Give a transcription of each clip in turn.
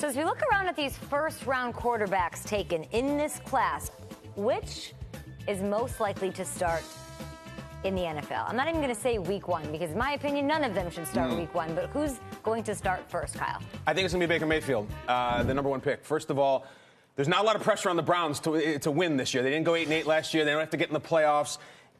So as we look around at these first-round quarterbacks taken in this class, which is most likely to start in the NFL? I'm not even going to say week one because, in my opinion, none of them should start week one. But who's going to start first, Kyle? I think it's going to be Baker Mayfield, the number one pick. First of all, there's not a lot of pressure on the Browns to win this year. They didn't go 8-8 last year. They don't have to get in the playoffs.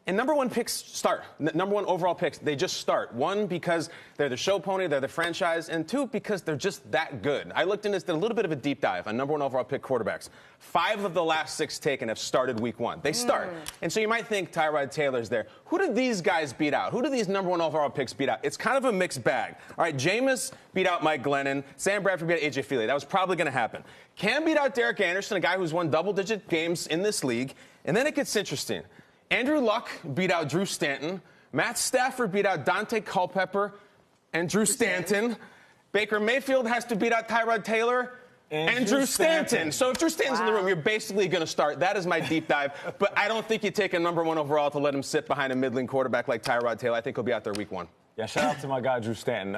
And number one picks start. Number one overall picks, they just start. One, because they're the show pony, they're the franchise. And two, because they're just that good. I looked into this, did a little bit of a deep dive on number one overall pick quarterbacks. 5 of the last 6 taken have started week one. They start. And so you might think Tyrod Taylor's there. Who did these guys beat out? Who do these number one overall picks beat out? It's kind of a mixed bag. All right, Jameis beat out Mike Glennon. Sam Bradford beat out A.J. Feely. That was probably going to happen. Cam beat out Derek Anderson, a guy who's won double-digit games in this league. And then it gets interesting. Andrew Luck beat out Drew Stanton. Matt Stafford beat out Dante Culpepper and Drew Stanton. Baker Mayfield has to beat out Tyrod Taylor and Drew Stanton. So if Drew Stanton's in the room, you're basically going to start. That is my deep dive. But I don't think you take a number one overall to let him sit behind a middling quarterback like Tyrod Taylor. I think he'll be out there week one. Yeah, shout out to my guy, Drew Stanton.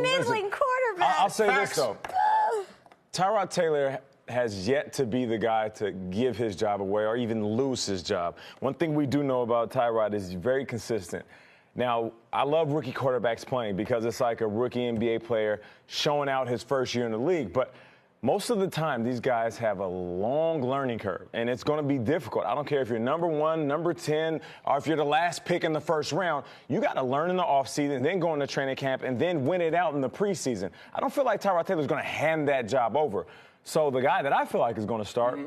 Middling quarterback. I'll say this, though. Tyrod Taylor has yet to be the guy to give his job away or even lose his job. One thing we do know about Tyrod is he's very consistent. Now, I love rookie quarterbacks playing because it's like a rookie NBA player showing out his first year in the league. But most of the time, these guys have a long learning curve, and it's going to be difficult. I don't care if you're number 1, number 10, or if you're the last pick in the first round. You got to learn in the offseason, then go into training camp, and then win it out in the preseason. I don't feel like Tyrod Taylor is going to hand that job over. So the guy that I feel like is going to start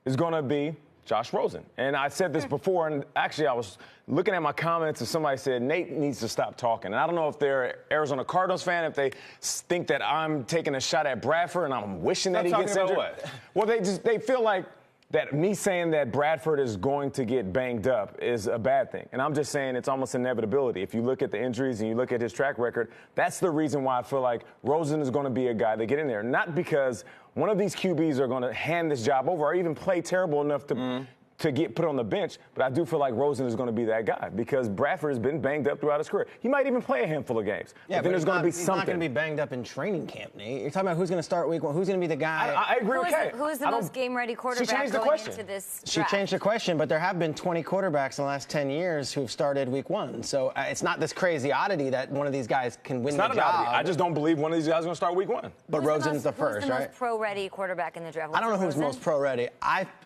is going to be Josh Rosen. And I said this before, and actually I was looking at my comments and somebody said Nate needs to stop talking. And I don't know if they're an Arizona Cardinals fan, if they think that I'm taking a shot at Bradford and I'm wishing that he gets injured. What? Well, they feel like that me saying that Bradford is going to get banged up is a bad thing. And I'm just saying it's almost inevitability. If you look at the injuries and you look at his track record, that's the reason why I feel like Rosen is going to be a guy that get in there. Not because one of these QBs are going to hand this job over or even play terrible enough to get put on the bench, but I do feel like Rosen is going to be that guy because Bradford has been banged up throughout his career. He might even play a handful of games. Yeah, but then there's going to be something. He's not going to be banged up in training camp, Nate. You're talking about who's going to start week one, who's going to be the guy. I agree with Kay. Who is the most game-ready quarterback going into this draft? She changed the question, but there have been 20 quarterbacks in the last 10 years who've started week one. So it's not this crazy oddity that one of these guys can win the job. It's not an oddity. I just don't believe one of these guys is going to start week one. But Rosen's the first, right? Who's the most pro-ready quarterback in the draft? I don't know who's most pro-ready.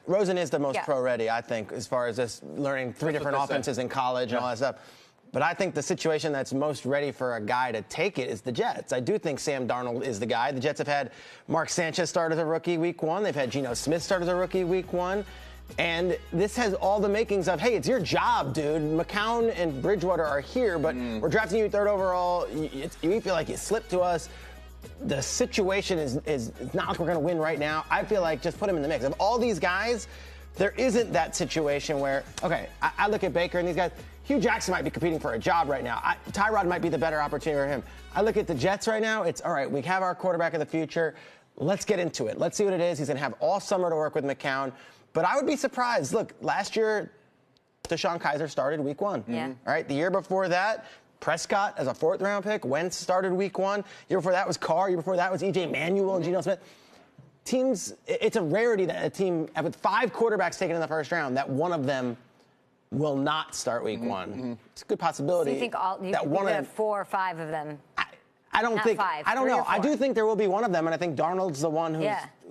Rosen is the most pro-ready, I think, as far as this learning 3 different offenses in college and all that stuff. But I think the situation that's most ready for a guy to take it is the Jets. I do think Sam Darnold is the guy. The Jets have had Mark Sanchez start as a rookie week one. They've had Geno Smith start as a rookie week one. And this has all the makings of, hey, it's your job, dude. McCown and Bridgewater are here, but we're drafting you 3rd overall. You feel like you slipped to us. The situation is not like we're going to win right now. I feel like just put him in the mix. Of all these guys, there isn't that situation where, okay, I look at Baker and these guys. Hugh Jackson might be competing for a job right now. Tyrod might be the better opportunity for him. I look at the Jets right now. It's, all right, we have our quarterback of the future. Let's get into it. Let's see what it is. He's going to have all summer to work with McCown. But I would be surprised. Look, last year, DeShone Kizer started week one. Yeah. All right, the year before that, Prescott as a 4th-round pick. Wentz started week one. Year before that was Carr. Year before that was E.J. Manuel and Geno Smith. Teams, it's a rarity that a team with 5 quarterbacks taken in the first round, that one of them will not start week one. It's a good possibility. So you think that one of 4 or 5 of them? I don't think. 5, I don't 3 know. or 4. I do think there will be one of them, and I think Darnold's the one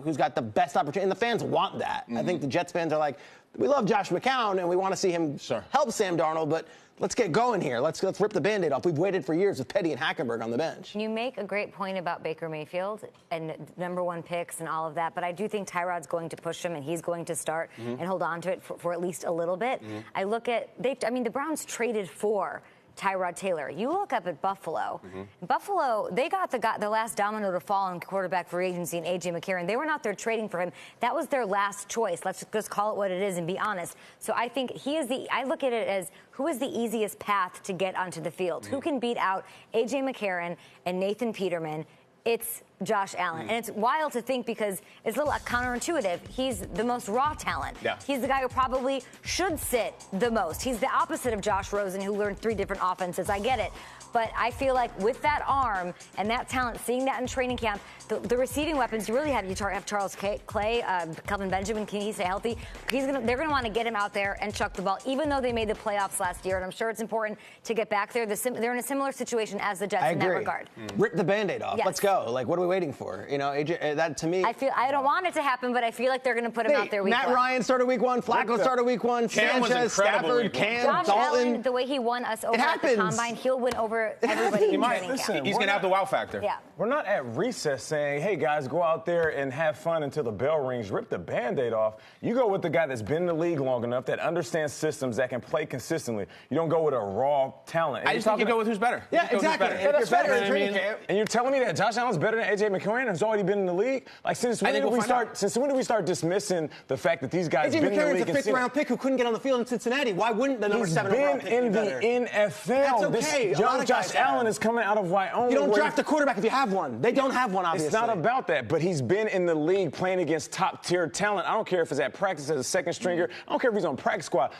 who's got the best opportunity. And the fans want that. I think the Jets fans are like, we love Josh McCown, and we want to see him help Sam Darnold, but let's get going here. Let's rip the Band-Aid off. We've waited for years with Petty and Hackenberg on the bench. You make a great point about Baker Mayfield and number 1 picks and all of that, but I do think Tyrod's going to push him, and he's going to start and hold on to it for at least a little bit. I look at, the Browns traded for Tyrod Taylor. You look up at Buffalo. Buffalo, they got the last domino to fall in quarterback free agency in A.J. McCarron. They were not there trading for him. That was their last choice. Let's just call it what it is and be honest. So I think I look at it as who is the easiest path to get onto the field? Who can beat out A.J. McCarron and Nathan Peterman? It's Josh Allen. And it's wild to think because it's a little counterintuitive. He's the most raw talent. Yeah. He's the guy who probably should sit the most. He's the opposite of Josh Rosen, who learned 3 different offenses. I get it. But I feel like with that arm and that talent, seeing that in training camp, the receiving weapons, you really have Charles Clay, Kelvin Benjamin, can he stay healthy? They're going to want to get him out there and chuck the ball, even though they made the playoffs last year. And I'm sure it's important to get back there. They're in a similar situation as the Jets in that regard. Rip the Band-Aid off. Yes. Let's go. Like, what are we waiting for? You know, AJ, that to me. I don't want it to happen, but I feel like they're going to put him out there week Matt 1. Ryan started week 1. Flacco started week 1. Cam was Sanchez, incredible Stafford, week 1. Cam, Josh Dalton. Allen, the way he won us over at the happens. Combine, he'll win over everybody in training camp. He's going to have the wow factor. Yeah. We're not at recess saying, hey, guys, go out there and have fun until the bell rings, rip the Band-Aid off. You go with the guy that's been in the league long enough, that understands systems, that can play consistently. You don't go with a raw talent. I just think you go with who's better. Yeah, You just go with who's exactly. better. If you're better in I training mean, camp. And you're telling me that Josh Allen's better than A.J. McCarron, who's already been in the league? Like, since when did we start dismissing the fact that these guys AJ been in the McCarron's league? a 5th-round pick who couldn't get on the field in Cincinnati. Why wouldn't the number He's 7 overall been pick in be the better? NFL. That's okay. This A lot young of Josh guys Allen have. is coming out of Wyoming. You don't where draft a quarterback if you have one. They don't have one, obviously. It's not about that, but he's been in the league playing against top-tier talent. I don't care if it's at practice as a second stringer. I don't care if he's on practice squad.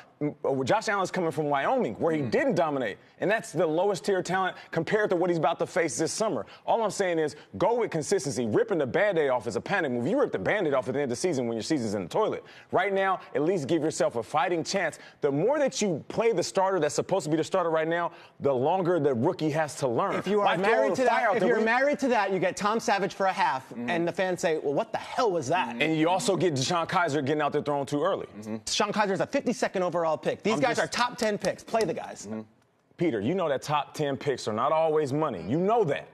Josh Allen's coming from Wyoming, where he didn't dominate, and that's the lowest tier talent compared to what he's about to face this summer. All I'm saying is go with consistency. Ripping the Band-Aid off is a panic move. You rip the Band-Aid off at the end of the season when your season's in the toilet. Right now, at least give yourself a fighting chance. The more that you play the starter that's supposed to be the starter right now, the longer the rookie has to learn. If you are married to that, if you're married to that, you get Tom Savage for a half, and the fans say, well, what the hell was that? And you also get Deshaun Kaiser getting out there throwing too early. Deshaun Kaiser is a 52nd overall pick. These guys are top 10 picks. Play the guys. Peter, you know that top 10 picks are not always money. You know that.